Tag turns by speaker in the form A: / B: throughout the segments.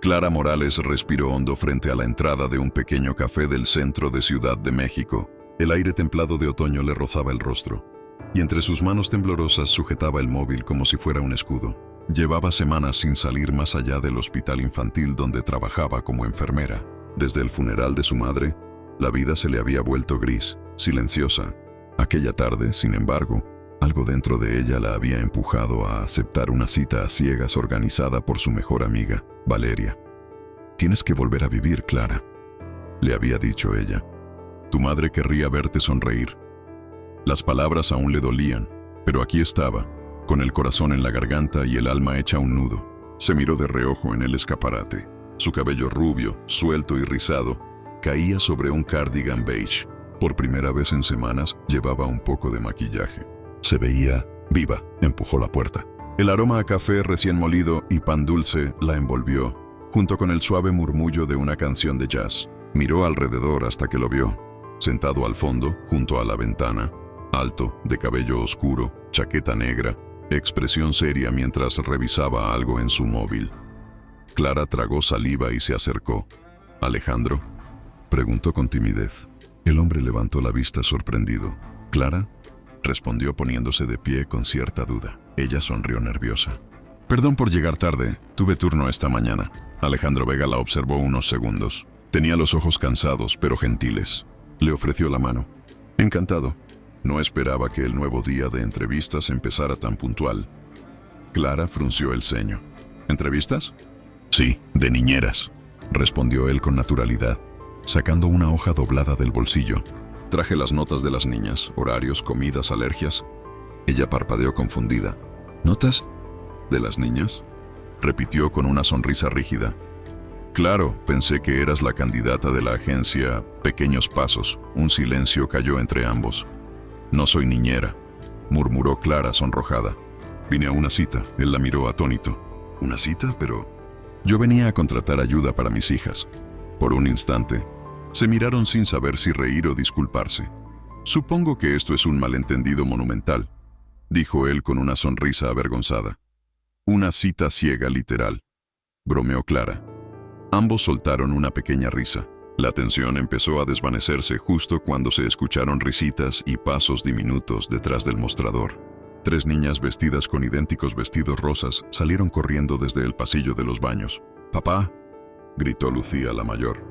A: Clara Morales respiró hondo frente a la entrada de un pequeño café del centro de Ciudad de México. El aire templado de otoño le rozaba el rostro, y entre sus manos temblorosas sujetaba el móvil como si fuera un escudo. Llevaba semanas sin salir más allá del hospital infantil donde trabajaba como enfermera. Desde el funeral de su madre, la vida se le había vuelto gris, silenciosa. Aquella tarde, sin embargo, algo dentro de ella la había empujado a aceptar una cita a ciegas organizada por su mejor amiga, Valeria. «Tienes que volver a vivir, Clara», le había dicho ella. «Tu madre querría verte sonreír». Las palabras aún le dolían, pero aquí estaba, con el corazón en la garganta y el alma hecha un nudo. Se miró de reojo en el escaparate. Su cabello rubio, suelto y rizado, caía sobre un cardigan beige. Por primera vez en semanas llevaba un poco de maquillaje. Se veía viva. Empujó la puerta. El aroma a café recién molido y pan dulce la envolvió, junto con el suave murmullo de una canción de jazz. Miró alrededor hasta que lo vio, sentado al fondo, junto a la ventana, alto, de cabello oscuro, chaqueta negra, expresión seria mientras revisaba algo en su móvil. Clara tragó saliva y se acercó. «¿Alejandro?», preguntó con timidez. El hombre levantó la vista sorprendido. «¿Clara?», respondió poniéndose de pie con cierta duda. Ella sonrió nerviosa. «Perdón por llegar tarde, tuve turno esta mañana». Alejandro Vega la observó unos segundos. Tenía los ojos cansados, pero gentiles. Le ofreció la mano. «Encantado». No esperaba que el nuevo día de entrevistas empezara tan puntual. Clara frunció el ceño. «¿Entrevistas?». «Sí, de niñeras», respondió él con naturalidad, sacando una hoja doblada del bolsillo. «Traje las notas de las niñas, horarios, comidas, alergias». Ella parpadeó confundida. «¿Notas? ¿De las niñas?», repitió con una sonrisa rígida. «Claro, pensé que eras la candidata de la agencia Pequeños Pasos». Un silencio cayó entre ambos. «No soy niñera», murmuró Clara sonrojada. «Vine a una cita». Él la miró atónito. «¿Una cita? Pero...». «Yo venía a contratar ayuda para mis hijas». Por un instante, se miraron sin saber si reír o disculparse. «Supongo que esto es un malentendido monumental», dijo él con una sonrisa avergonzada. «Una cita ciega literal», bromeó Clara. Ambos soltaron una pequeña risa. La tensión empezó a desvanecerse justo cuando se escucharon risitas y pasos diminutos detrás del mostrador. 3 niñas vestidas con idénticos vestidos rosas salieron corriendo desde el pasillo de los baños. «Papá», gritó Lucía la mayor.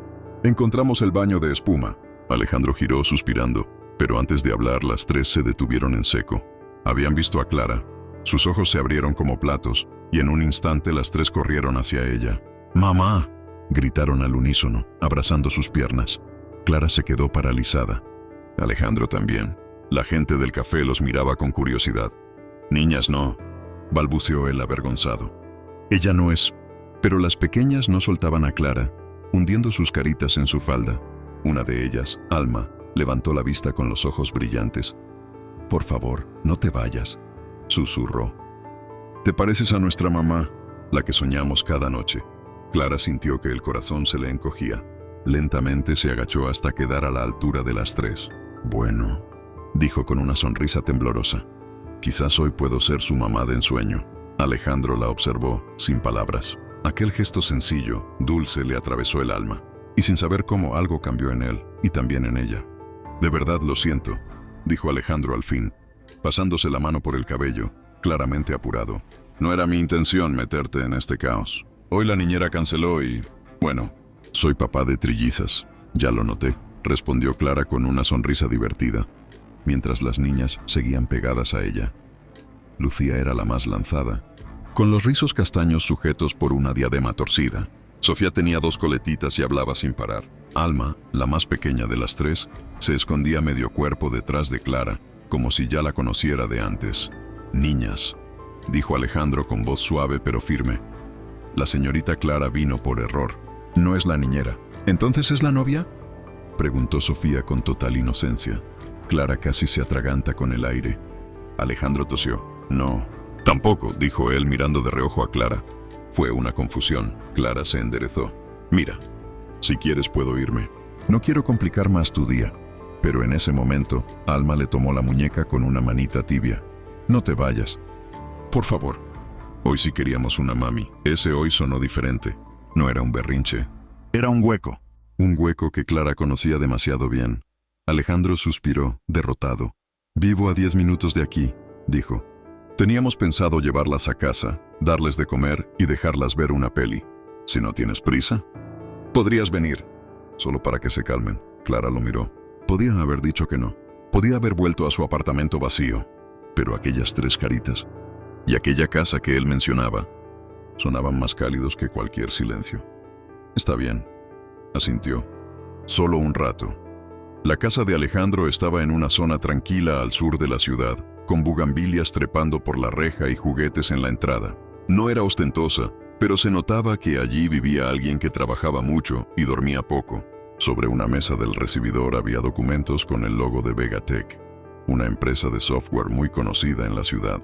A: «Encontramos el baño de espuma». Alejandro giró suspirando, pero antes de hablar las 3 se detuvieron en seco. Habían visto a Clara. Sus ojos se abrieron como platos, y en un instante las 3 corrieron hacia ella. «¡Mamá!», gritaron al unísono, abrazando sus piernas. Clara se quedó paralizada. Alejandro también. La gente del café los miraba con curiosidad. «Niñas no», balbuceó él avergonzado. «Ella no es...». Pero las pequeñas no soltaban a Clara, hundiendo sus caritas en su falda. Una de ellas, Alma, levantó la vista con los ojos brillantes. «Por favor, no te vayas», susurró. «Te pareces a nuestra mamá, la que soñamos cada noche». Clara sintió que el corazón se le encogía. Lentamente se agachó hasta quedar a la altura de las 3. «Bueno», dijo con una sonrisa temblorosa. «Quizás hoy puedo ser su mamá de ensueño». Alejandro la observó, sin palabras. Aquel gesto sencillo, dulce, le atravesó el alma, y sin saber cómo algo cambió en él, y también en ella. «De verdad lo siento», dijo Alejandro al fin, pasándose la mano por el cabello, claramente apurado. «No era mi intención meterte en este caos. Hoy la niñera canceló y... bueno, soy papá de trillizas». «Ya lo noté», respondió Clara con una sonrisa divertida, mientras las niñas seguían pegadas a ella. Lucía era la más lanzada, con los rizos castaños sujetos por una diadema torcida. Sofía tenía 2 coletitas y hablaba sin parar. Alma, la más pequeña de las 3, se escondía medio cuerpo detrás de Clara, como si ya la conociera de antes. «Niñas», dijo Alejandro con voz suave pero firme. «La señorita Clara vino por error. No es la niñera». «¿Entonces es la novia?», preguntó Sofía con total inocencia. Clara casi se atraganta con el aire. Alejandro tosió. «No». «Tampoco», dijo él mirando de reojo a Clara. Fue una confusión. Clara se enderezó. «Mira, si quieres puedo irme. No quiero complicar más tu día». Pero en ese momento, Alma le tomó la muñeca con una manita tibia. «No te vayas. Por favor». Hoy sí queríamos una mami. Ese hoy sonó diferente. No era un berrinche. Era un hueco. Un hueco que Clara conocía demasiado bien. Alejandro suspiró, derrotado. «Vivo a 10 minutos de aquí», dijo. «Teníamos pensado llevarlas a casa, darles de comer y dejarlas ver una peli. Si no tienes prisa, podrías venir». Solo para que se calmen. Clara lo miró. Podía haber dicho que no. Podía haber vuelto a su apartamento vacío. Pero aquellas 3 caritas y aquella casa que él mencionaba sonaban más cálidos que cualquier silencio. «Está bien», asintió. «Solo un rato». La casa de Alejandro estaba en una zona tranquila al sur de la ciudad, con bugambilias trepando por la reja y juguetes en la entrada. No era ostentosa, pero se notaba que allí vivía alguien que trabajaba mucho y dormía poco. Sobre una mesa del recibidor había documentos con el logo de Vegatech, una empresa de software muy conocida en la ciudad.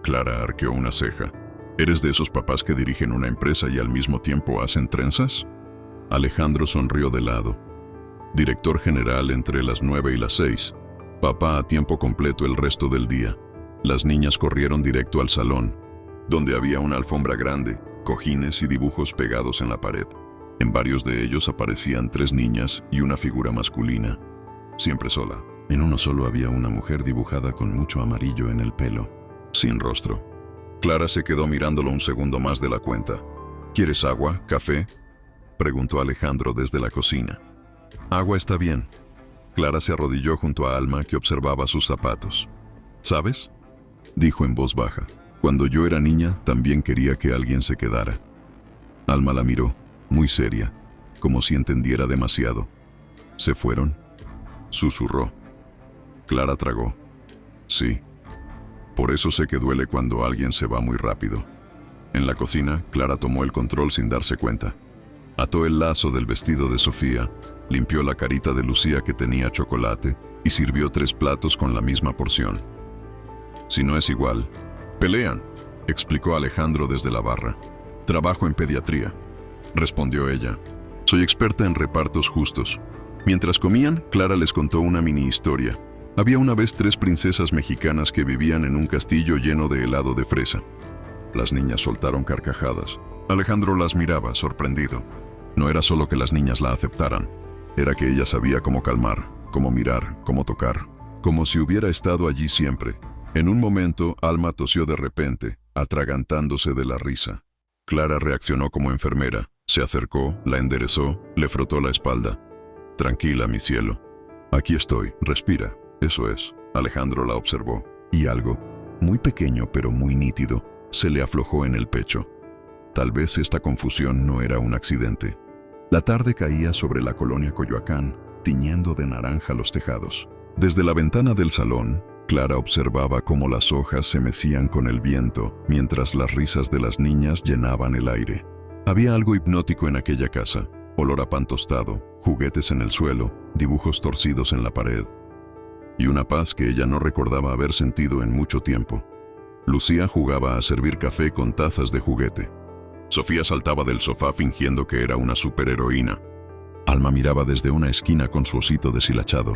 A: Clara arqueó una ceja. «¿Eres de esos papás que dirigen una empresa y al mismo tiempo hacen trenzas?» Alejandro sonrió de lado. «Director general entre las 9 y las 6. Papá a tiempo completo el resto del día». Las niñas corrieron directo al salón, donde había una alfombra grande, cojines y dibujos pegados en la pared. En varios de ellos aparecían 3 niñas y una figura masculina, siempre sola. En uno solo había una mujer dibujada con mucho amarillo en el pelo, sin rostro. Clara se quedó mirándolo un segundo más de la cuenta. «¿Quieres agua? ¿Café?», preguntó Alejandro desde la cocina. «Agua está bien». Clara se arrodilló junto a Alma, que observaba sus zapatos. «¿Sabes?», dijo en voz baja. «Cuando yo era niña, también quería que alguien se quedara». Alma la miró, muy seria, como si entendiera demasiado. «¿Se fueron?», susurró. Clara tragó. «Sí. Por eso sé que duele cuando alguien se va muy rápido». En la cocina, Clara tomó el control sin darse cuenta. Ató el lazo del vestido de Sofía, limpió la carita de Lucía que tenía chocolate y sirvió 3 platos con la misma porción. «Si no es igual, pelean», explicó Alejandro desde la barra. «Trabajo en pediatría», respondió ella. «Soy experta en repartos justos». Mientras comían, Clara les contó una mini historia. Había una vez 3 princesas mexicanas que vivían en un castillo lleno de helado de fresa. Las niñas soltaron carcajadas. Alejandro las miraba, sorprendido. No era solo que las niñas la aceptaran, era que ella sabía cómo calmar, cómo mirar, cómo tocar, como si hubiera estado allí siempre. En un momento, Alma tosió de repente, atragantándose de la risa. Clara reaccionó como enfermera, se acercó, la enderezó, le frotó la espalda. «Tranquila, mi cielo. Aquí estoy, respira». «Eso es», Alejandro la observó, y algo, muy pequeño pero muy nítido, se le aflojó en el pecho. Tal vez esta confusión no era un accidente. La tarde caía sobre la colonia Coyoacán, tiñendo de naranja los tejados. Desde la ventana del salón, Clara observaba cómo las hojas se mecían con el viento, mientras las risas de las niñas llenaban el aire. Había algo hipnótico en aquella casa: olor a pan tostado, juguetes en el suelo, dibujos torcidos en la pared, y una paz que ella no recordaba haber sentido en mucho tiempo. Lucía jugaba a servir café con tazas de juguete. Sofía saltaba del sofá fingiendo que era una superheroína. Alma miraba desde una esquina con su osito deshilachado.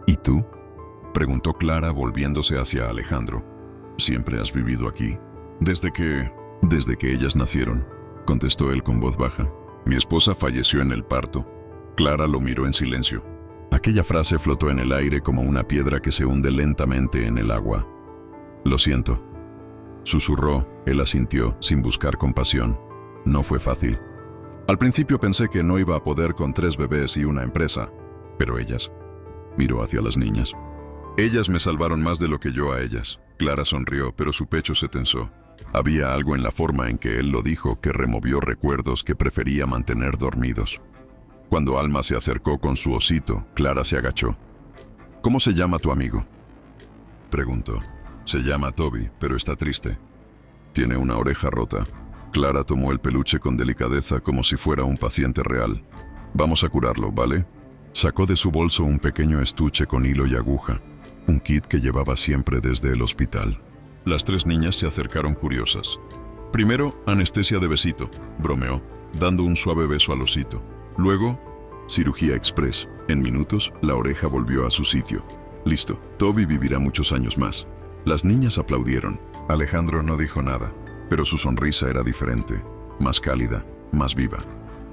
A: «¿Y tú?», preguntó Clara volviéndose hacia Alejandro. «¿Siempre has vivido aquí?» Desde que ellas nacieron», contestó él con voz baja. «Mi esposa falleció en el parto». Clara lo miró en silencio. Aquella frase flotó en el aire como una piedra que se hunde lentamente en el agua. «Lo siento», susurró. Él asintió, sin buscar compasión. «No fue fácil. Al principio pensé que no iba a poder con 3 bebés y una empresa. Pero ellas…», miró hacia las niñas. «Ellas me salvaron más de lo que yo a ellas». Clara sonrió, pero su pecho se tensó. Había algo en la forma en que él lo dijo que removió recuerdos que prefería mantener dormidos. Cuando Alma se acercó con su osito, Clara se agachó. «¿Cómo se llama tu amigo?», preguntó. «Se llama Toby, pero está triste. Tiene una oreja rota». Clara tomó el peluche con delicadeza como si fuera un paciente real. «Vamos a curarlo, ¿vale?». Sacó de su bolso un pequeño estuche con hilo y aguja, un kit que llevaba siempre desde el hospital. Las 3 niñas se acercaron curiosas. «Primero, anestesia de besito», bromeó, dando un suave beso al osito. Luego, cirugía express. En minutos, la oreja volvió a su sitio. «Listo, Toby vivirá muchos años más». Las niñas aplaudieron. Alejandro no dijo nada, pero su sonrisa era diferente, más cálida, más viva.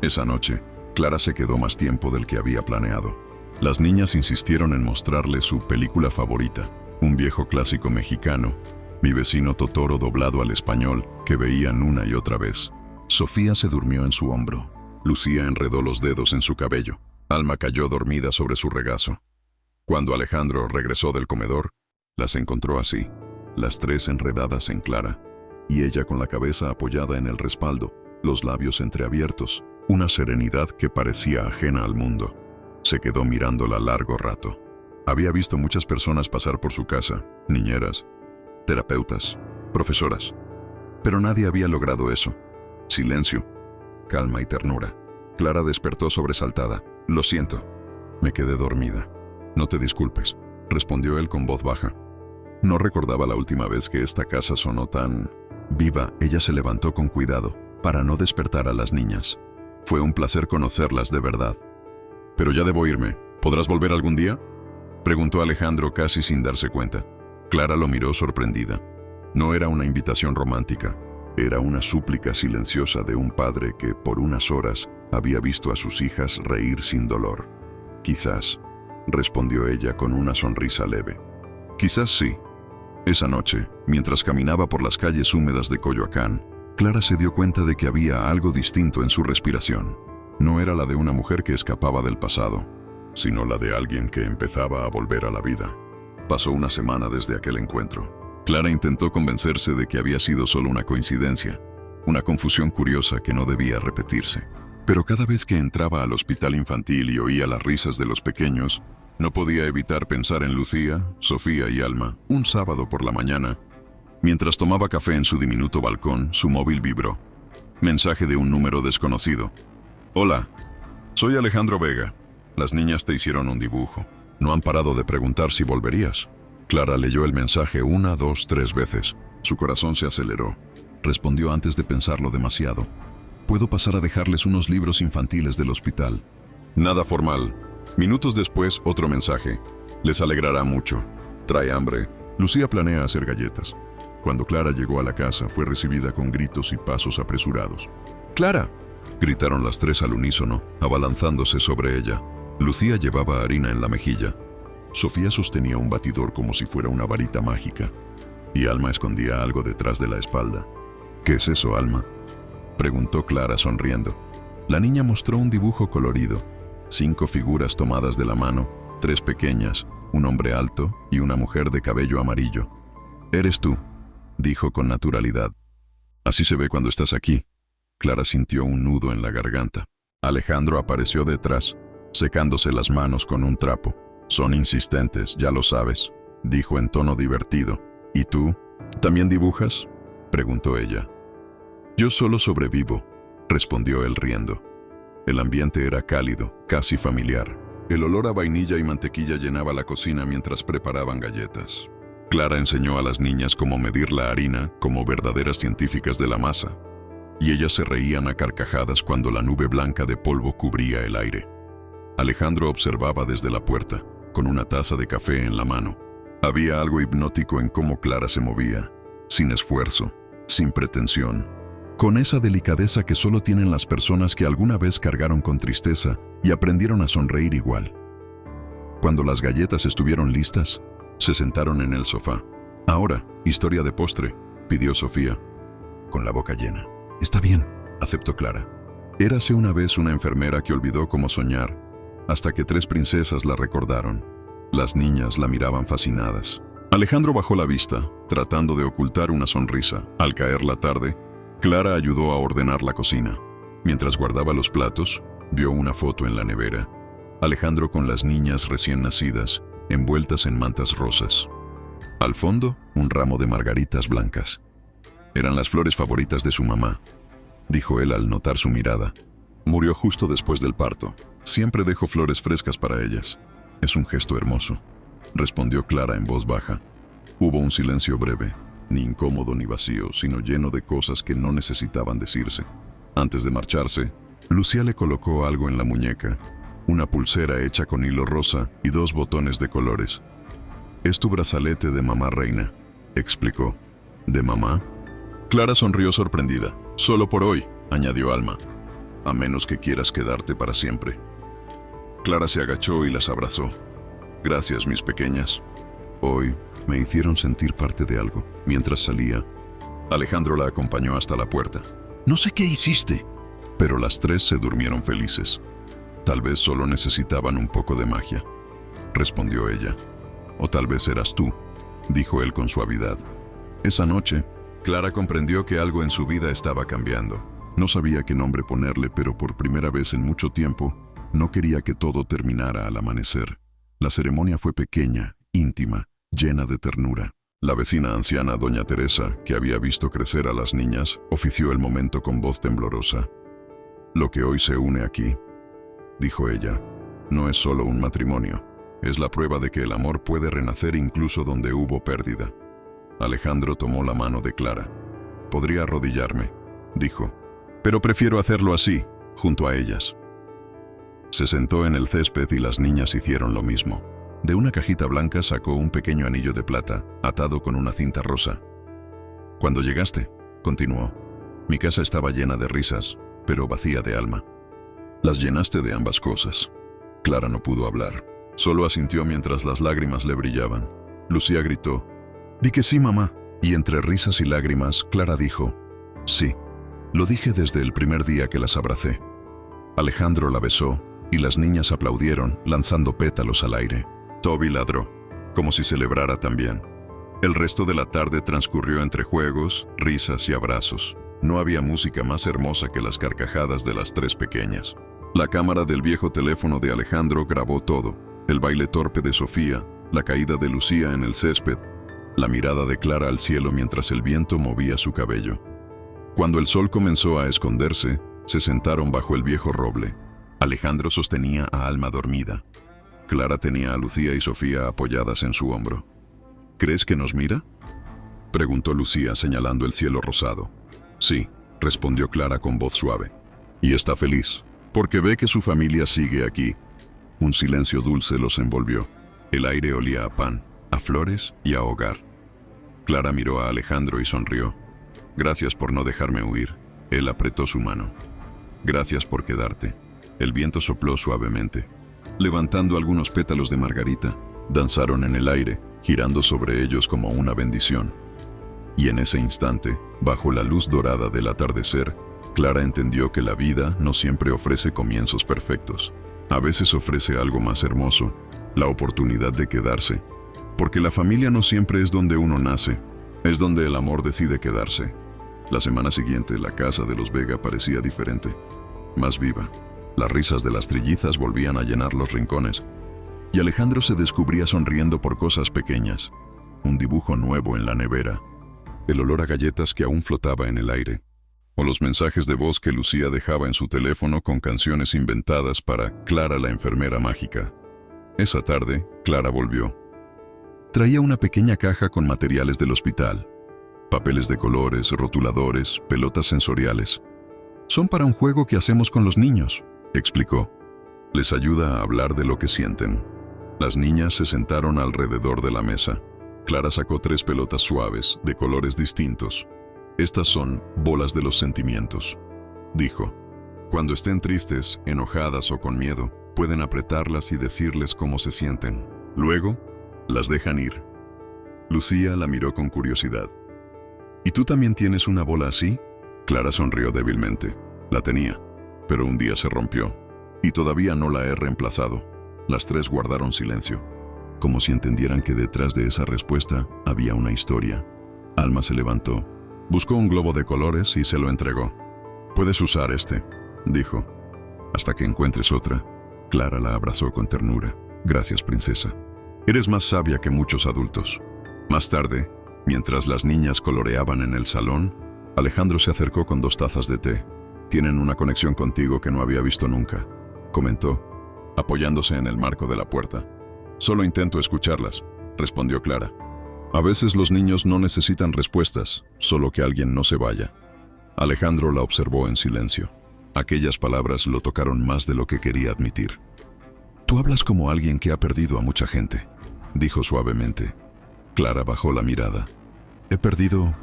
A: Esa noche, Clara se quedó más tiempo del que había planeado. Las niñas insistieron en mostrarle su película favorita, un viejo clásico mexicano, Mi vecino Totoro doblado al español, que veían una y otra vez. Sofía se durmió en su hombro. Lucía enredó los dedos en su cabello. Alma cayó dormida sobre su regazo. Cuando Alejandro regresó del comedor, las encontró así, las tres enredadas en Clara, y ella con la cabeza apoyada en el respaldo, los labios entreabiertos, una serenidad que parecía ajena al mundo. Se quedó mirándola largo rato. Había visto muchas personas pasar por su casa, niñeras, terapeutas, profesoras, pero nadie había logrado eso. Silencio, calma y ternura. Clara despertó sobresaltada. Lo siento, me quedé dormida. No te disculpes, respondió él con voz baja. No recordaba la última vez que esta casa sonó tan viva. Ella se levantó con cuidado, para no despertar a las niñas. Fue un placer conocerlas de verdad. Pero ya debo irme. ¿Podrás volver algún día?, preguntó Alejandro casi sin darse cuenta. Clara lo miró sorprendida. No era una invitación romántica. Era una súplica silenciosa de un padre que, por unas horas, había visto a sus hijas reír sin dolor. Quizás, respondió ella con una sonrisa leve. Quizás sí. Esa noche, mientras caminaba por las calles húmedas de Coyoacán, Clara se dio cuenta de que había algo distinto en su respiración. No era la de una mujer que escapaba del pasado, sino la de alguien que empezaba a volver a la vida. Pasó una semana desde aquel encuentro. Clara intentó convencerse de que había sido solo una coincidencia, una confusión curiosa que no debía repetirse. Pero cada vez que entraba al hospital infantil y oía las risas de los pequeños, no podía evitar pensar en Lucía, Sofía y Alma. Un sábado por la mañana, mientras tomaba café en su diminuto balcón, su móvil vibró. Mensaje de un número desconocido. Hola, soy Alejandro Vega. Las niñas te hicieron un dibujo. No han parado de preguntar si volverías. Clara leyó el mensaje 1, 2, 3 veces. Su corazón se aceleró. Respondió antes de pensarlo demasiado. Puedo pasar a dejarles unos libros infantiles del hospital. Nada formal. Minutos después, otro mensaje. Les alegrará mucho. Trae hambre. Lucía planea hacer galletas. Cuando Clara llegó a la casa, fue recibida con gritos y pasos apresurados. ¡Clara!, gritaron las tres al unísono, abalanzándose sobre ella. Lucía llevaba harina en la mejilla. Sofía sostenía un batidor como si fuera una varita mágica. Y Alma escondía algo detrás de la espalda. ¿Qué es eso, Alma?, preguntó Clara sonriendo. La niña mostró un dibujo colorido. 5 figuras tomadas de la mano, 3 pequeñas, un hombre alto y una mujer de cabello amarillo. «Eres tú», dijo con naturalidad. «Así se ve cuando estás aquí». Clara sintió un nudo en la garganta. Alejandro apareció detrás, secándose las manos con un trapo. «Son insistentes, ya lo sabes», dijo en tono divertido. «¿Y tú? ¿También dibujas?», preguntó ella. «Yo solo sobrevivo», respondió él riendo. El ambiente era cálido, casi familiar. El olor a vainilla y mantequilla llenaba la cocina mientras preparaban galletas. Clara enseñó a las niñas cómo medir la harina como verdaderas científicas de la masa, y ellas se reían a carcajadas cuando la nube blanca de polvo cubría el aire. Alejandro observaba desde la puerta, con una taza de café en la mano. Había algo hipnótico en cómo Clara se movía, sin esfuerzo, sin pretensión, con esa delicadeza que solo tienen las personas que alguna vez cargaron con tristeza y aprendieron a sonreír igual. Cuando las galletas estuvieron listas, se sentaron en el sofá. «Ahora, historia de postre», pidió Sofía, con la boca llena. «Está bien», aceptó Clara. Érase una vez una enfermera que olvidó cómo soñar, hasta que 3 princesas la recordaron. Las niñas la miraban fascinadas. Alejandro bajó la vista, tratando de ocultar una sonrisa. Al caer la tarde, Clara ayudó a ordenar la cocina. Mientras guardaba los platos, vio una foto en la nevera. Alejandro con las niñas recién nacidas, envueltas en mantas rosas. Al fondo, un ramo de margaritas blancas. Eran las flores favoritas de su mamá, dijo él al notar su mirada. Murió justo después del parto. Siempre dejo flores frescas para ellas. Es un gesto hermoso, respondió Clara en voz baja. Hubo un silencio breve, ni incómodo ni vacío, sino lleno de cosas que no necesitaban decirse. Antes de marcharse, Lucía le colocó algo en la muñeca, una pulsera hecha con hilo rosa y 2 botones de colores. «Es tu brazalete de mamá reina», explicó. «¿De mamá?». Clara sonrió sorprendida. «Solo por hoy», añadió Alma. a menos que quieras quedarte para siempre. Clara se agachó y las abrazó. Gracias, mis pequeñas. Hoy me hicieron sentir parte de algo. Mientras salía, Alejandro la acompañó hasta la puerta. No sé qué hiciste, pero las tres se durmieron felices. Tal vez solo necesitaban un poco de magia, respondió ella. O tal vez eras tú, dijo él con suavidad. Esa noche, Clara comprendió que algo en su vida estaba cambiando. No sabía qué nombre ponerle, pero por primera vez en mucho tiempo, no quería que todo terminara al amanecer. La ceremonia fue pequeña, íntima, llena de ternura. La vecina anciana, doña Teresa, que había visto crecer a las niñas, ofició el momento con voz temblorosa. Lo que hoy se une aquí, dijo ella, no es solo un matrimonio. Es la prueba de que el amor puede renacer incluso donde hubo pérdida. Alejandro tomó la mano de Clara. Podría arrodillarme, dijo, pero prefiero hacerlo así, junto a ellas. Se sentó en el césped y las niñas hicieron lo mismo. De una cajita blanca sacó un pequeño anillo de plata, atado con una cinta rosa. Cuando llegaste, continuó, mi casa estaba llena de risas, pero vacía de alma. Las llenaste de ambas cosas. Clara no pudo hablar. Solo asintió mientras las lágrimas le brillaban. Lucía gritó, «Di que sí, mamá». Y entre risas y lágrimas, Clara dijo, «Sí, lo dije desde el primer día que las abracé». Alejandro la besó y las niñas aplaudieron, lanzando pétalos al aire. Toby ladró, como si celebrara también. El resto de la tarde transcurrió entre juegos, risas y abrazos. No había música más hermosa que las carcajadas de las tres pequeñas. La cámara del viejo teléfono de Alejandro grabó todo. El baile torpe de Sofía, la caída de Lucía en el césped, la mirada de Clara al cielo mientras el viento movía su cabello. Cuando el sol comenzó a esconderse, se sentaron bajo el viejo roble. Alejandro sostenía a Alma dormida. Clara tenía a Lucía y Sofía apoyadas en su hombro. ¿Crees que nos mira?, preguntó Lucía señalando el cielo rosado. Sí, respondió Clara con voz suave. Y está feliz, porque ve que su familia sigue aquí. Un silencio dulce los envolvió. El aire olía a pan, a flores y a hogar. Clara miró a Alejandro y sonrió. Gracias por no dejarme huir. Él apretó su mano. Gracias por quedarte. El viento sopló suavemente. Levantando algunos pétalos de margarita, danzaron en el aire, girando sobre ellos como una bendición. Y en ese instante, bajo la luz dorada del atardecer, Clara entendió que la vida no siempre ofrece comienzos perfectos. A veces ofrece algo más hermoso, la oportunidad de quedarse. Porque la familia no siempre es donde uno nace, es donde el amor decide quedarse. La semana siguiente, la casa de los Vega parecía diferente, más viva. Las risas de las trillizas volvían a llenar los rincones, y Alejandro se descubría sonriendo por cosas pequeñas. Un dibujo nuevo en la nevera, el olor a galletas que aún flotaba en el aire, o los mensajes de voz que Lucía dejaba en su teléfono con canciones inventadas para Clara la enfermera mágica. Esa tarde, Clara volvió. Traía una pequeña caja con materiales del hospital. Papeles de colores, rotuladores, pelotas sensoriales. Son para un juego que hacemos con los niños, explicó. Les ayuda a hablar de lo que sienten. Las niñas se sentaron alrededor de la mesa. Clara sacó 3 pelotas suaves, de colores distintos. Estas son bolas de los sentimientos, dijo. Cuando estén tristes, enojadas o con miedo, pueden apretarlas y decirles cómo se sienten. Luego, las dejan ir. Lucía la miró con curiosidad. ¿Y tú también tienes una bola así? Clara sonrió débilmente. La tenía, pero un día se rompió. Y todavía no la he reemplazado. Las 3 guardaron silencio, como si entendieran que detrás de esa respuesta había una historia. Alma se levantó. Buscó un globo de colores y se lo entregó. Puedes usar este, dijo. Hasta que encuentres otra. Clara la abrazó con ternura. Gracias, princesa. Eres más sabia que muchos adultos. Más tarde, mientras las niñas coloreaban en el salón, Alejandro se acercó con 2 tazas de té. Tienen una conexión contigo que no había visto nunca, comentó, apoyándose en el marco de la puerta. Solo intento escucharlas, respondió Clara. A veces los niños no necesitan respuestas, solo que alguien no se vaya. Alejandro la observó en silencio. Aquellas palabras lo tocaron más de lo que quería admitir. Tú hablas como alguien que ha perdido a mucha gente, dijo suavemente. Clara bajó la mirada. He perdido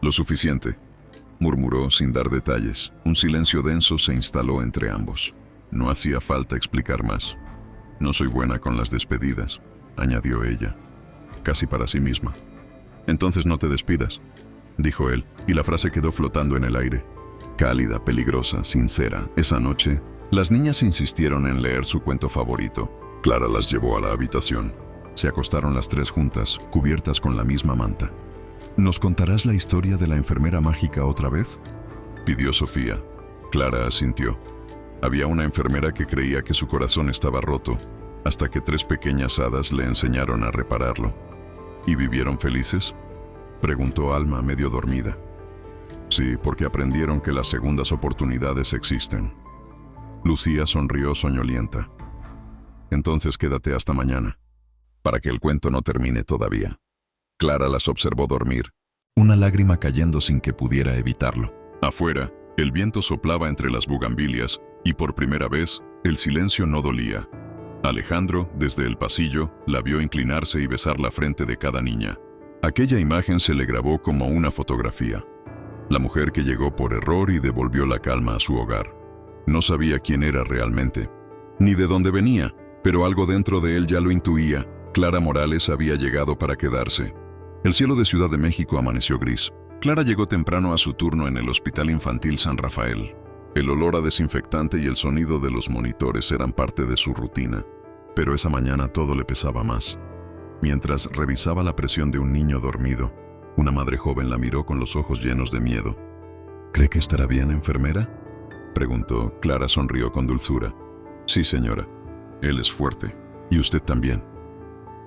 A: lo suficiente. murmuró sin dar detalles. Un silencio denso se instaló entre ambos. No hacía falta explicar más. No soy buena con las despedidas, añadió ella, casi para sí misma. Entonces no te despidas, dijo él, y la frase quedó flotando en el aire. Cálida, peligrosa, sincera. Esa noche, las niñas insistieron en leer su cuento favorito. Clara las llevó a la habitación. Se acostaron las tres juntas, cubiertas con la misma manta. ¿Nos contarás la historia de la enfermera mágica otra vez?, pidió Sofía. Clara asintió. Había una enfermera que creía que su corazón estaba roto, hasta que tres pequeñas hadas le enseñaron a repararlo. ¿Y vivieron felices?, preguntó Alma, medio dormida. Sí, porque aprendieron que las segundas oportunidades existen. Lucía sonrió soñolienta. Entonces quédate hasta mañana, para que el cuento no termine todavía. Clara las observó dormir, una lágrima cayendo sin que pudiera evitarlo. Afuera, el viento soplaba entre las bugambilias y por primera vez, el silencio no dolía. Alejandro, desde el pasillo, la vio inclinarse y besar la frente de cada niña. Aquella imagen se le grabó como una fotografía. La mujer que llegó por error y devolvió la calma a su hogar. No sabía quién era realmente, ni de dónde venía, pero algo dentro de él ya lo intuía. Clara Morales había llegado para quedarse. El cielo de Ciudad de México amaneció gris. Clara llegó temprano a su turno en el Hospital Infantil San Rafael. El olor a desinfectante y el sonido de los monitores eran parte de su rutina, pero esa mañana todo le pesaba más. Mientras revisaba la presión de un niño dormido, una madre joven la miró con los ojos llenos de miedo. ¿Cree que estará bien, enfermera?, preguntó. Clara sonrió con dulzura. Sí, señora. Él es fuerte. Y usted también.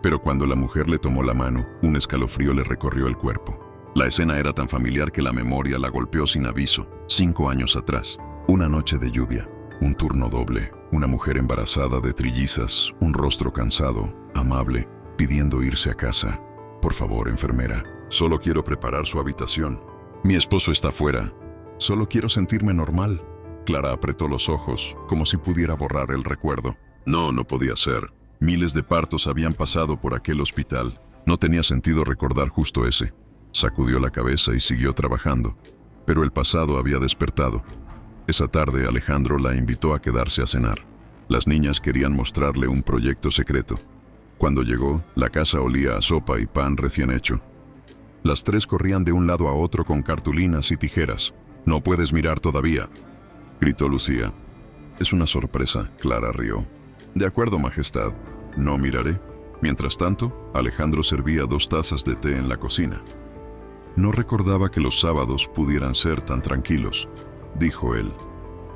A: Pero cuando la mujer le tomó la mano, un escalofrío le recorrió el cuerpo. La escena era tan familiar que la memoria la golpeó sin aviso. 5 años atrás. Una noche de lluvia. Un turno doble. Una mujer embarazada de trillizas. Un rostro cansado, amable, pidiendo irse a casa. Por favor, enfermera. Solo quiero preparar su habitación. Mi esposo está fuera. Solo quiero sentirme normal. Clara apretó los ojos, como si pudiera borrar el recuerdo. No podía ser. Miles de partos habían pasado por aquel hospital. No tenía sentido recordar justo ese. Sacudió la cabeza y siguió trabajando. Pero el pasado había despertado. Esa tarde Alejandro la invitó a quedarse a cenar. Las niñas querían mostrarle un proyecto secreto. Cuando llegó, la casa olía a sopa y pan recién hecho. Las tres corrían de un lado a otro con cartulinas y tijeras. «No puedes mirar todavía», gritó Lucía. «Es una sorpresa», Clara rió. «De acuerdo, Majestad, no miraré». Mientras tanto, Alejandro servía 2 tazas de té en la cocina. No recordaba que los sábados pudieran ser tan tranquilos, dijo él,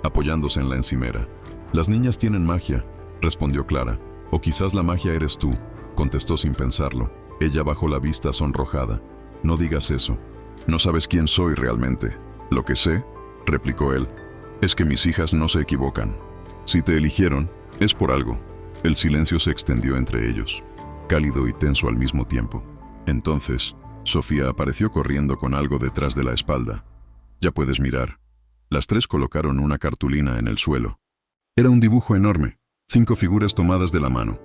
A: apoyándose en la encimera. «Las niñas tienen magia», respondió Clara. «O quizás la magia eres tú», contestó sin pensarlo. Ella bajó la vista sonrojada. «No digas eso. No sabes quién soy realmente». «Lo que sé», replicó él, «es que mis hijas no se equivocan. Si te eligieron, es por algo». El silencio se extendió entre ellos, cálido y tenso al mismo tiempo. Entonces, Sofía apareció corriendo con algo detrás de la espalda. «Ya puedes mirar». Las tres colocaron una cartulina en el suelo. Era un dibujo enorme, 5 figuras tomadas de la mano.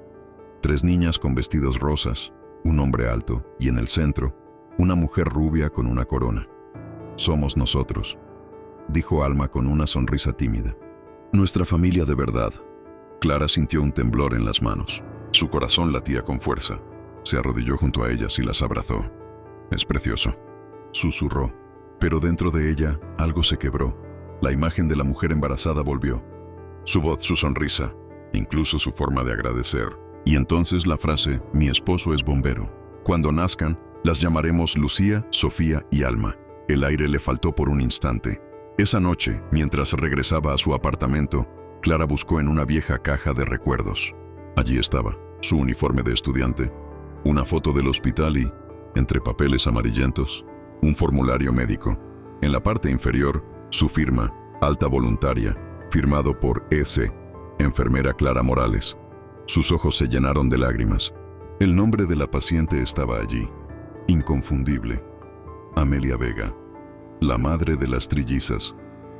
A: 3 niñas con vestidos rosas, un hombre alto y en el centro, una mujer rubia con una corona. «Somos nosotros», dijo Alma con una sonrisa tímida. «Nuestra familia de verdad». Clara sintió un temblor en las manos. Su corazón latía con fuerza. Se arrodilló junto a ellas y las abrazó. «Es precioso», susurró. Pero dentro de ella algo se quebró. La imagen de la mujer embarazada volvió. Su voz, su sonrisa, incluso su forma de agradecer. Y entonces la frase, «Mi esposo es bombero. Cuando nazcan, las llamaremos Lucía, Sofía y Alma». El aire le faltó por un instante. Esa noche, mientras regresaba a su apartamento, Clara buscó en una vieja caja de recuerdos. Allí estaba, su uniforme de estudiante, una foto del hospital y, entre papeles amarillentos, un formulario médico. En la parte inferior, su firma, alta voluntaria, firmado por S., enfermera Clara Morales. Sus ojos se llenaron de lágrimas. El nombre de la paciente estaba allí, inconfundible. Amelia Vega, la madre de las trillizas,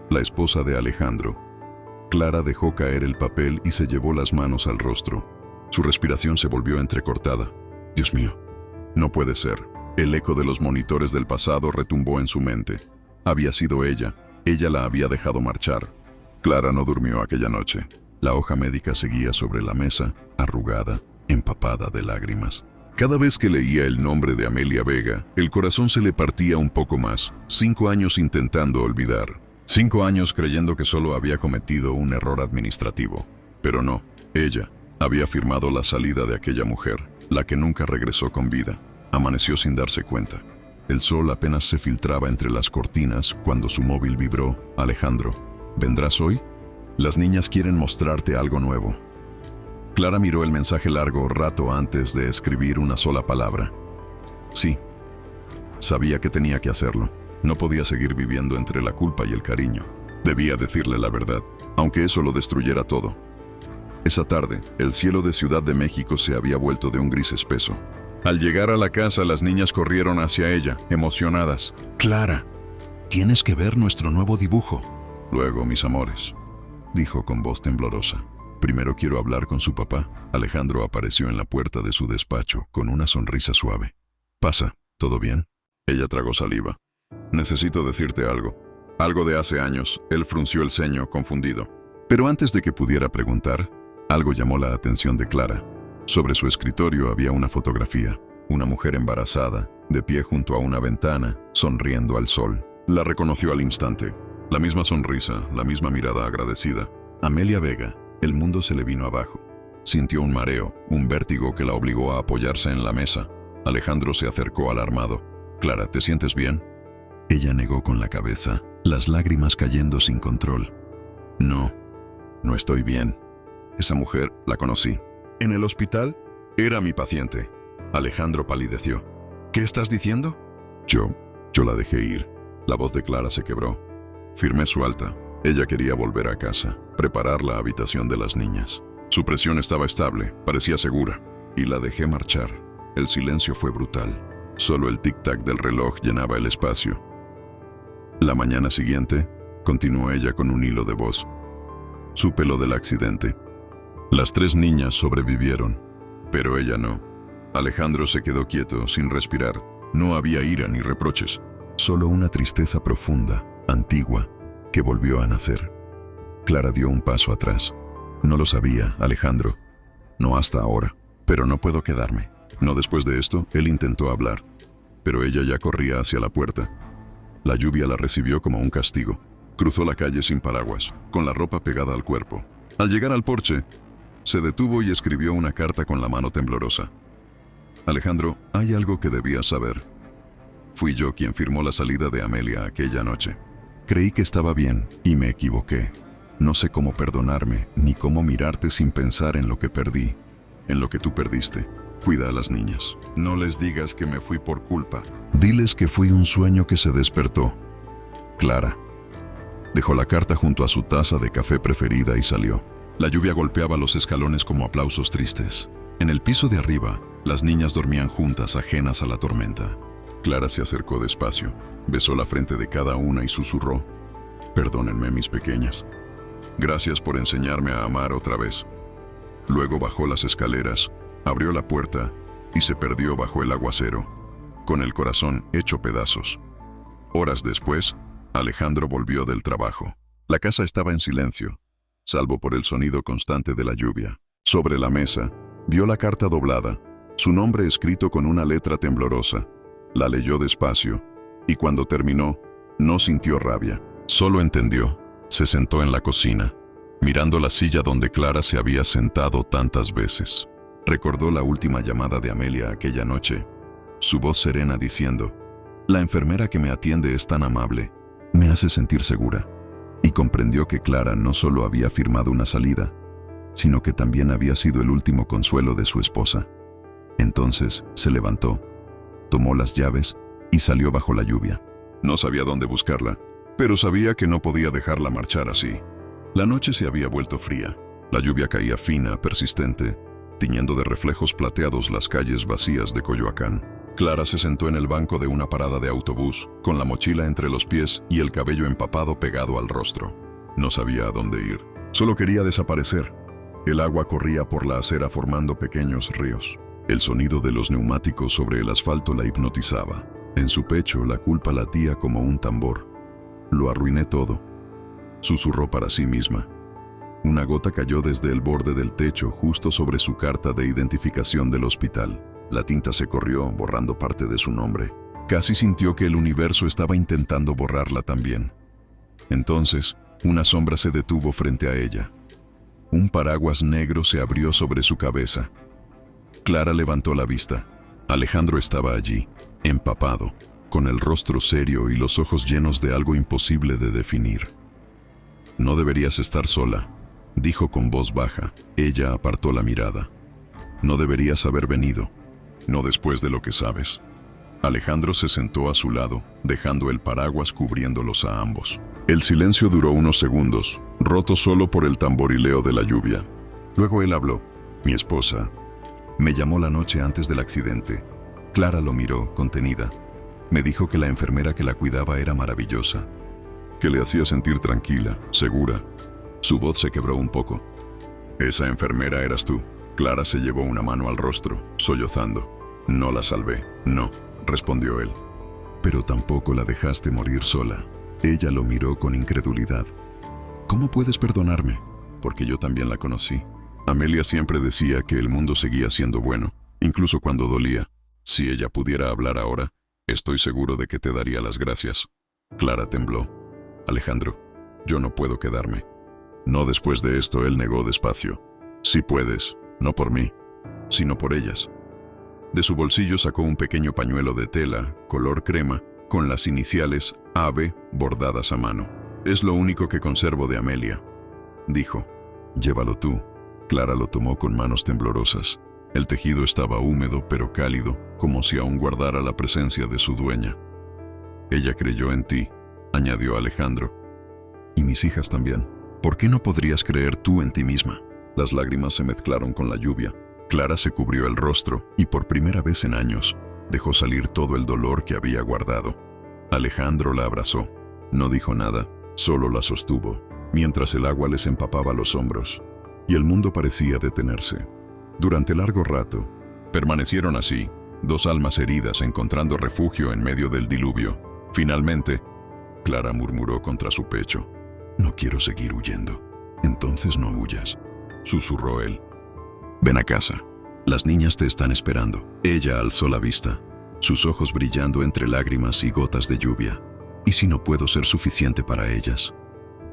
A: la esposa de Alejandro. Clara dejó caer el papel y se llevó las manos al rostro. Su respiración se volvió entrecortada. «Dios mío, no puede ser». El eco de los monitores del pasado retumbó en su mente. Había sido ella. Ella la había dejado marchar. Clara no durmió aquella noche. La hoja médica seguía sobre la mesa, arrugada, empapada de lágrimas. Cada vez que leía el nombre de Amelia Vega, el corazón se le partía un poco más. 5 años intentando olvidar. 5 años creyendo que solo había cometido un error administrativo. Pero no, ella había firmado la salida de aquella mujer, la que nunca regresó con vida. Amaneció sin darse cuenta. El sol apenas se filtraba entre las cortinas cuando su móvil vibró. Alejandro, ¿vendrás hoy? Las niñas quieren mostrarte algo nuevo. Clara miró el mensaje largo rato antes de escribir una sola palabra. Sí. Sabía que tenía que hacerlo. No podía seguir viviendo entre la culpa y el cariño. Debía decirle la verdad, aunque eso lo destruyera todo. Esa tarde, el cielo de Ciudad de México se había vuelto de un gris espeso. Al llegar a la casa, las niñas corrieron hacia ella, emocionadas. «Clara, tienes que ver nuestro nuevo dibujo». «Luego, mis amores», dijo con voz temblorosa. «Primero quiero hablar con su papá». Alejandro apareció en la puerta de su despacho, con una sonrisa suave. «Pasa, ¿todo bien?» Ella tragó saliva. «Necesito decirte algo». Algo de hace años. Él frunció el ceño, confundido. Pero antes de que pudiera preguntar, algo llamó la atención de Clara. Sobre su escritorio había una fotografía. Una mujer embarazada, de pie junto a una ventana, sonriendo al sol. La reconoció al instante. La misma sonrisa, la misma mirada agradecida. Amelia Vega. El mundo se le vino abajo. Sintió un mareo, un vértigo que la obligó a apoyarse en la mesa. Alejandro se acercó alarmado. «Clara, ¿te sientes bien?» Ella negó con la cabeza, las lágrimas cayendo sin control. «No, no estoy bien. Esa mujer la conocí. ¿En el hospital? Era mi paciente». Alejandro palideció. «¿Qué estás diciendo?» Yo la dejé ir». La voz de Clara se quebró. Firmé su alta. Ella quería volver a casa, preparar la habitación de las niñas. Su presión estaba estable, parecía segura, y la dejé marchar. El silencio fue brutal. Solo el tic-tac del reloj llenaba el espacio. La mañana siguiente, continuó ella con un hilo de voz. Supe lo del accidente. Las 3 niñas sobrevivieron, pero ella no. Alejandro se quedó quieto, sin respirar. No había ira ni reproches, solo una tristeza profunda, antigua, que volvió a nacer. Clara dio un paso atrás. «No lo sabía, Alejandro. No hasta ahora. Pero no puedo quedarme». No después de esto, él intentó hablar, pero ella ya corría hacia la puerta. La lluvia la recibió como un castigo. Cruzó la calle sin paraguas, con la ropa pegada al cuerpo. Al llegar al porche, se detuvo y escribió una carta con la mano temblorosa. «Alejandro, hay algo que debías saber. Fui yo quien firmó la salida de Amelia aquella noche. Creí que estaba bien y me equivoqué. No sé cómo perdonarme ni cómo mirarte sin pensar en lo que perdí, en lo que tú perdiste. Cuida a las niñas. No les digas que me fui por culpa. Diles que fui un sueño que se despertó. Clara». Dejó la carta junto a su taza de café preferida y salió. La lluvia golpeaba los escalones como aplausos tristes. En el piso de arriba, las niñas dormían juntas, ajenas a la tormenta. Clara se acercó despacio, besó la frente de cada una y susurró: «Perdónenme, mis pequeñas. Gracias por enseñarme a amar otra vez». Luego bajó las escaleras, abrió la puerta y se perdió bajo el aguacero, con el corazón hecho pedazos. Horas después, Alejandro volvió del trabajo. La casa estaba en silencio, salvo por el sonido constante de la lluvia. Sobre la mesa, vio la carta doblada, su nombre escrito con una letra temblorosa. La leyó despacio, y cuando terminó, no sintió rabia. Solo entendió. Se sentó en la cocina, mirando la silla donde Clara se había sentado tantas veces. Recordó la última llamada de Amelia aquella noche, su voz serena diciendo: «La enfermera que me atiende es tan amable, me hace sentir segura». Y comprendió que Clara no solo había firmado una salida, sino que también había sido el último consuelo de su esposa. Entonces se levantó, tomó las llaves y salió bajo la lluvia. No sabía dónde buscarla, pero sabía que no podía dejarla marchar así. La noche se había vuelto fría. La lluvia caía fina, persistente, tiñendo de reflejos plateados las calles vacías de Coyoacán. Clara se sentó en el banco de una parada de autobús, con la mochila entre los pies y el cabello empapado pegado al rostro. No sabía a dónde ir. Solo quería desaparecer. El agua corría por la acera formando pequeños ríos. El sonido de los neumáticos sobre el asfalto la hipnotizaba. En su pecho la culpa latía como un tambor. Lo arruiné todo, susurró para sí misma. Una gota cayó desde el borde del techo justo sobre su carta de identificación del hospital. La tinta se corrió, borrando parte de su nombre. Casi sintió que el universo estaba intentando borrarla también. Entonces, una sombra se detuvo frente a ella. Un paraguas negro se abrió sobre su cabeza. Clara levantó la vista. Alejandro estaba allí, empapado, con el rostro serio y los ojos llenos de algo imposible de definir. «No deberías estar sola», dijo con voz baja. Ella apartó la mirada. «No deberías haber venido, no después de lo que sabes». Alejandro se sentó a su lado, dejando el paraguas cubriéndolos a ambos. El silencio duró unos segundos, roto solo por el tamborileo de la lluvia. Luego él habló. «Mi esposa me llamó la noche antes del accidente». Clara lo miró, contenida. Me dijo que la enfermera que la cuidaba era maravillosa, que le hacía sentir tranquila, segura. Su voz se quebró un poco. «Esa enfermera eras tú». Clara se llevó una mano al rostro, sollozando. «No la salvé, no», respondió él. «Pero tampoco la dejaste morir sola». Ella lo miró con incredulidad. «¿Cómo puedes perdonarme? Porque yo también la conocí. Amelia siempre decía que el mundo seguía siendo bueno, incluso cuando dolía. Si ella pudiera hablar ahora, estoy seguro de que te daría las gracias». Clara tembló. «Alejandro, yo no puedo quedarme». «No después de esto», él negó despacio. «Sí puedes, no por mí, sino por ellas». De su bolsillo sacó un pequeño pañuelo de tela, color crema, con las iniciales AB bordadas a mano. «Es lo único que conservo de Amelia», dijo. «Llévalo tú». Clara lo tomó con manos temblorosas. El tejido estaba húmedo pero cálido, como si aún guardara la presencia de su dueña. «Ella creyó en ti», añadió Alejandro. «Y mis hijas también. ¿Por qué no podrías creer tú en ti misma?». Las lágrimas se mezclaron con la lluvia. Clara se cubrió el rostro y por primera vez en años dejó salir todo el dolor que había guardado. Alejandro la abrazó. No dijo nada, solo la sostuvo, mientras el agua les empapaba los hombros. Y el mundo parecía detenerse. Durante largo rato, permanecieron así, dos almas heridas encontrando refugio en medio del diluvio. Finalmente, Clara murmuró contra su pecho. «No quiero seguir huyendo». «Entonces no huyas», susurró él. «Ven a casa. Las niñas te están esperando». Ella alzó la vista, sus ojos brillando entre lágrimas y gotas de lluvia. «¿Y si no puedo ser suficiente para ellas?».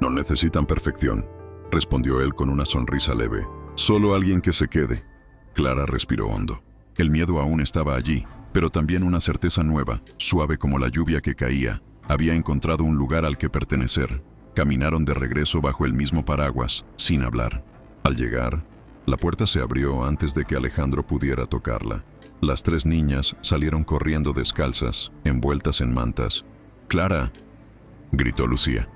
A: «No necesitan perfección», respondió él con una sonrisa leve. «Solo alguien que se quede». Clara respiró hondo. El miedo aún estaba allí, pero también una certeza nueva, suave como la lluvia que caía. Había encontrado un lugar al que pertenecer. Caminaron de regreso bajo el mismo paraguas, sin hablar. Al llegar, la puerta se abrió antes de que Alejandro pudiera tocarla. Las tres niñas salieron corriendo descalzas, envueltas en mantas. «¡Clara!», gritó Lucía.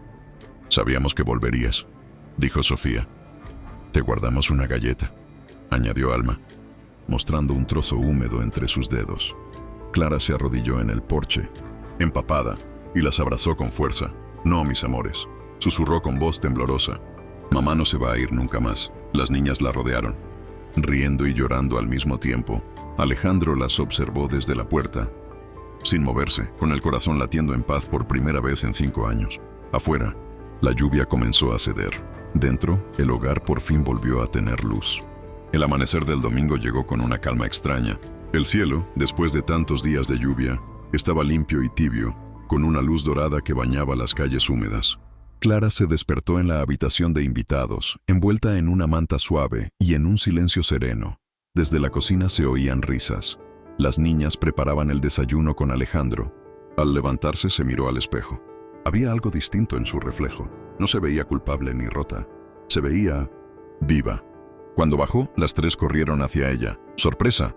A: «Sabíamos que volverías», dijo Sofía. «Te guardamos una galleta», añadió Alma, mostrando un trozo húmedo entre sus dedos. Clara se arrodilló en el porche, empapada, y las abrazó con fuerza. «No, mis amores», susurró con voz temblorosa. «Mamá no se va a ir nunca más». Las niñas la rodearon, riendo y llorando al mismo tiempo. Alejandro las observó desde la puerta, sin moverse, con el corazón latiendo en paz por primera vez en 5 años. Afuera, la lluvia comenzó a ceder. Dentro, el hogar por fin volvió a tener luz. El amanecer del domingo llegó con una calma extraña. El cielo, después de tantos días de lluvia, estaba limpio y tibio, con una luz dorada que bañaba las calles húmedas. Clara se despertó en la habitación de invitados, envuelta en una manta suave y en un silencio sereno. Desde la cocina se oían risas. Las niñas preparaban el desayuno con Alejandro. Al levantarse se miró al espejo. Había algo distinto en su reflejo. No se veía culpable ni rota. Se veía viva. Cuando bajó, las tres corrieron hacia ella. «¡Sorpresa!»,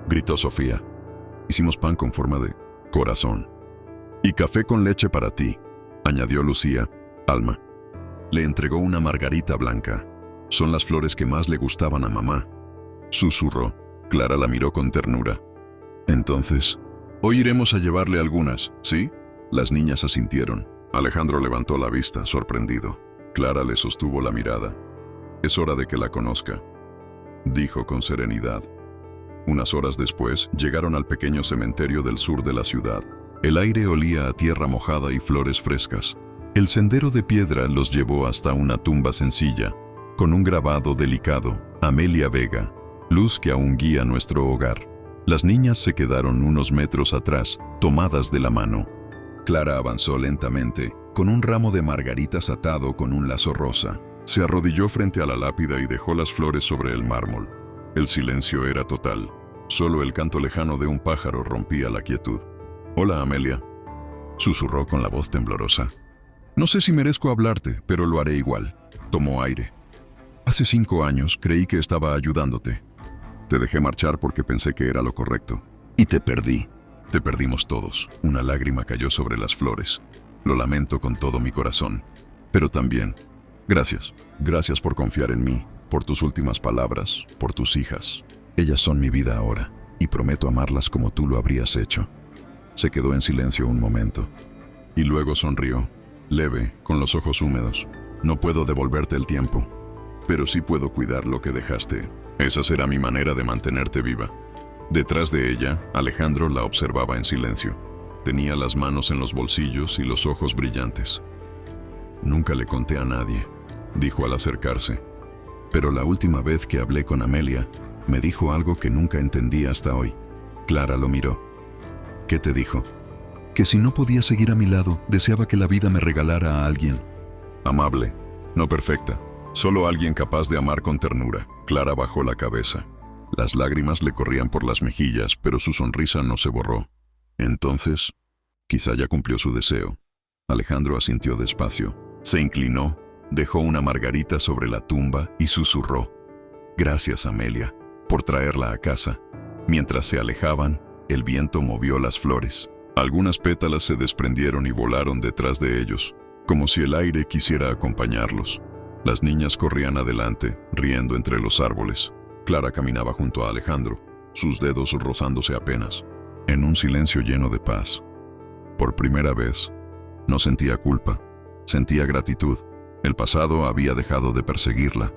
A: gritó Sofía. «Hicimos pan con forma de corazón». «Y café con leche para ti», añadió Lucía. Alma le entregó una margarita blanca. «Son las flores que más le gustaban a mamá», susurró. Clara la miró con ternura. «Entonces, hoy iremos a llevarle algunas, ¿sí?». Las niñas asintieron. Alejandro levantó la vista, sorprendido. Clara le sostuvo la mirada. «Es hora de que la conozca», dijo con serenidad. Unas horas después, llegaron al pequeño cementerio del sur de la ciudad. El aire olía a tierra mojada y flores frescas. El sendero de piedra los llevó hasta una tumba sencilla, con un grabado delicado: Amelia Vega, luz que aún guía nuestro hogar. Las niñas se quedaron unos metros atrás, tomadas de la mano. Clara avanzó lentamente, con un ramo de margaritas atado con un lazo rosa. Se arrodilló frente a la lápida y dejó las flores sobre el mármol. El silencio era total. Solo el canto lejano de un pájaro rompía la quietud. «Hola, Amelia», susurró con la voz temblorosa. «No sé si merezco hablarte, pero lo haré igual». Tomó aire. «Hace 5 años creí que estaba ayudándote. Te dejé marchar porque pensé que era lo correcto. Y te perdí. Te perdimos todos». Una lágrima cayó sobre las flores. «Lo lamento con todo mi corazón. Pero también, gracias. Gracias por confiar en mí, por tus últimas palabras, por tus hijas. Ellas son mi vida ahora, y prometo amarlas como tú lo habrías hecho». Se quedó en silencio un momento, y luego sonrió, leve, con los ojos húmedos. «No puedo devolverte el tiempo, pero sí puedo cuidar lo que dejaste. Esa será mi manera de mantenerte viva». Detrás de ella, Alejandro la observaba en silencio. Tenía las manos en los bolsillos y los ojos brillantes. «Nunca le conté a nadie», dijo al acercarse. «Pero la última vez que hablé con Amelia, me dijo algo que nunca entendí hasta hoy». Clara lo miró. «¿Qué te dijo?» «Que si no podía seguir a mi lado, deseaba que la vida me regalara a alguien». «Amable, no perfecta, solo alguien capaz de amar con ternura». Clara bajó la cabeza. Las lágrimas le corrían por las mejillas, pero su sonrisa no se borró. «Entonces, quizá ya cumplió su deseo». Alejandro asintió despacio. Se inclinó, dejó una margarita sobre la tumba y susurró: «Gracias, Amelia, por traerla a casa». Mientras se alejaban, el viento movió las flores. Algunas pétalas se desprendieron y volaron detrás de ellos, como si el aire quisiera acompañarlos. Las niñas corrían adelante, riendo entre los árboles. Clara caminaba junto a Alejandro, sus dedos rozándose apenas, en un silencio lleno de paz. Por primera vez, no sentía culpa, sentía gratitud. El pasado había dejado de perseguirla.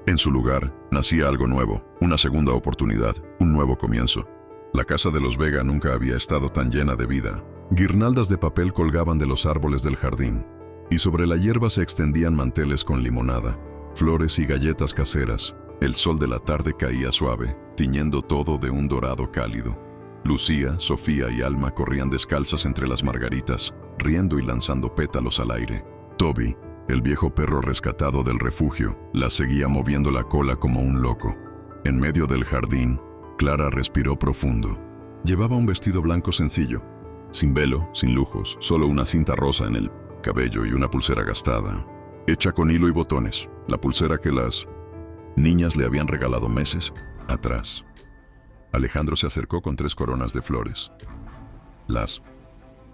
A: En su lugar, nacía algo nuevo, una segunda oportunidad, un nuevo comienzo. La casa de los Vega nunca había estado tan llena de vida. Guirnaldas de papel colgaban de los árboles del jardín, y sobre la hierba se extendían manteles con limonada, flores y galletas caseras. El sol de la tarde caía suave, tiñendo todo de un dorado cálido. Lucía, Sofía y Alma corrían descalzas entre las margaritas, riendo y lanzando pétalos al aire. Toby, el viejo perro rescatado del refugio, las seguía moviendo la cola como un loco. En medio del jardín, Clara respiró profundo. Llevaba un vestido blanco sencillo, sin velo, sin lujos, solo una cinta rosa en el cabello y una pulsera gastada, hecha con hilo y botones, la pulsera que las niñas le habían regalado meses atrás. Alejandro se acercó con 3 coronas de flores. «Las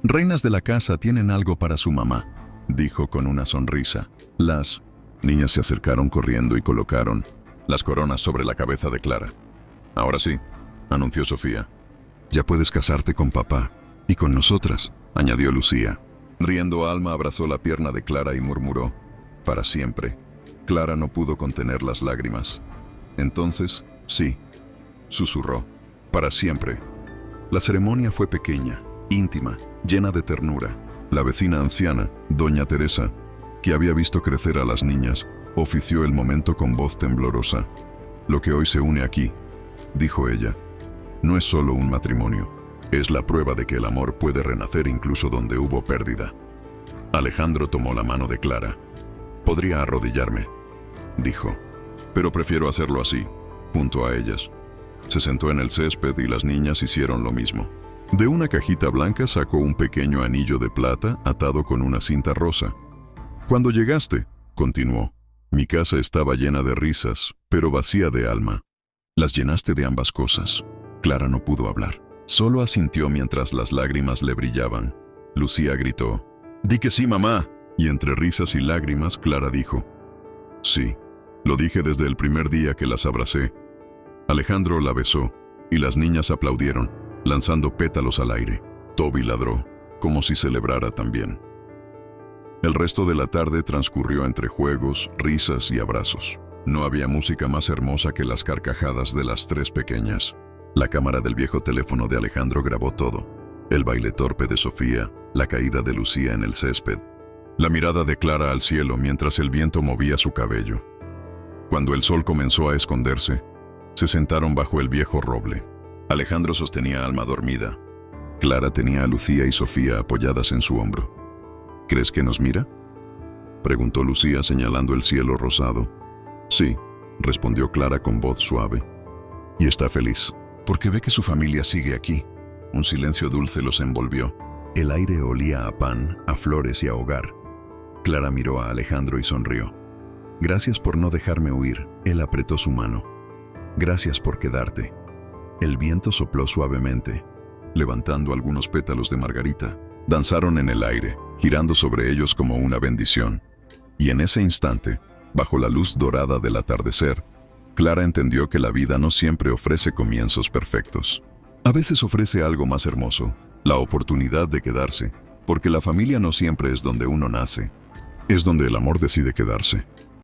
A: reinas de la casa tienen algo para su mamá», dijo con una sonrisa. Las niñas se acercaron corriendo y colocaron las coronas sobre la cabeza de Clara. «Ahora sí», anunció Sofía. «Ya puedes casarte con papá y con nosotras», añadió Lucía. Riendo, Alma abrazó la pierna de Clara y murmuró: «Para siempre». Clara no pudo contener las lágrimas. «Entonces, sí», susurró, «para siempre». La ceremonia fue pequeña, íntima, llena de ternura. La vecina anciana, doña Teresa, que había visto crecer a las niñas, ofició el momento con voz temblorosa. «Lo que hoy se une aquí», dijo ella, «no es solo un matrimonio, es la prueba de que el amor puede renacer incluso donde hubo pérdida». Alejandro tomó la mano de Clara. «Podría arrodillarme», dijo, «pero prefiero hacerlo así, junto a ellas». Se sentó en el césped y las niñas hicieron lo mismo. De una cajita blanca sacó un pequeño anillo de plata atado con una cinta rosa. «Cuando llegaste», continuó, «mi casa estaba llena de risas, pero vacía de alma. Las llenaste de ambas cosas». Clara no pudo hablar. Solo asintió mientras las lágrimas le brillaban. Lucía gritó: «¡Di que sí, mamá!» Y entre risas y lágrimas, Clara dijo: «Sí, lo dije desde el primer día que las abracé». Alejandro la besó, y las niñas aplaudieron, lanzando pétalos al aire. Toby ladró, como si celebrara también. El resto de la tarde transcurrió entre juegos, risas y abrazos. No había música más hermosa que las carcajadas de las 3 pequeñas. La cámara del viejo teléfono de Alejandro grabó todo: el baile torpe de Sofía, la caída de Lucía en el césped, La mirada de Clara al cielo mientras el viento movía su cabello. Cuando el sol comenzó a esconderse, se sentaron bajo el viejo roble. Alejandro sostenía a Alma dormida. Clara tenía a Lucía y Sofía apoyadas en su hombro. ¿Crees que nos mira?, preguntó Lucía señalando el cielo rosado. Sí, respondió Clara con voz suave. Y está feliz, porque ve que su familia sigue aquí. Un silencio dulce los envolvió. El aire olía a pan, a flores y a hogar. Clara miró a Alejandro y sonrió. Gracias por no dejarme huir. Él apretó su mano. Gracias por quedarte. El viento sopló suavemente, levantando algunos pétalos de margarita. Danzaron en el aire, girando sobre ellos como una bendición. Y en ese instante, bajo la luz dorada del atardecer, Clara entendió que la vida no siempre ofrece comienzos perfectos. A veces ofrece algo más hermoso, la oportunidad de quedarse, porque la familia no siempre es donde uno nace, es donde el amor decide quedarse.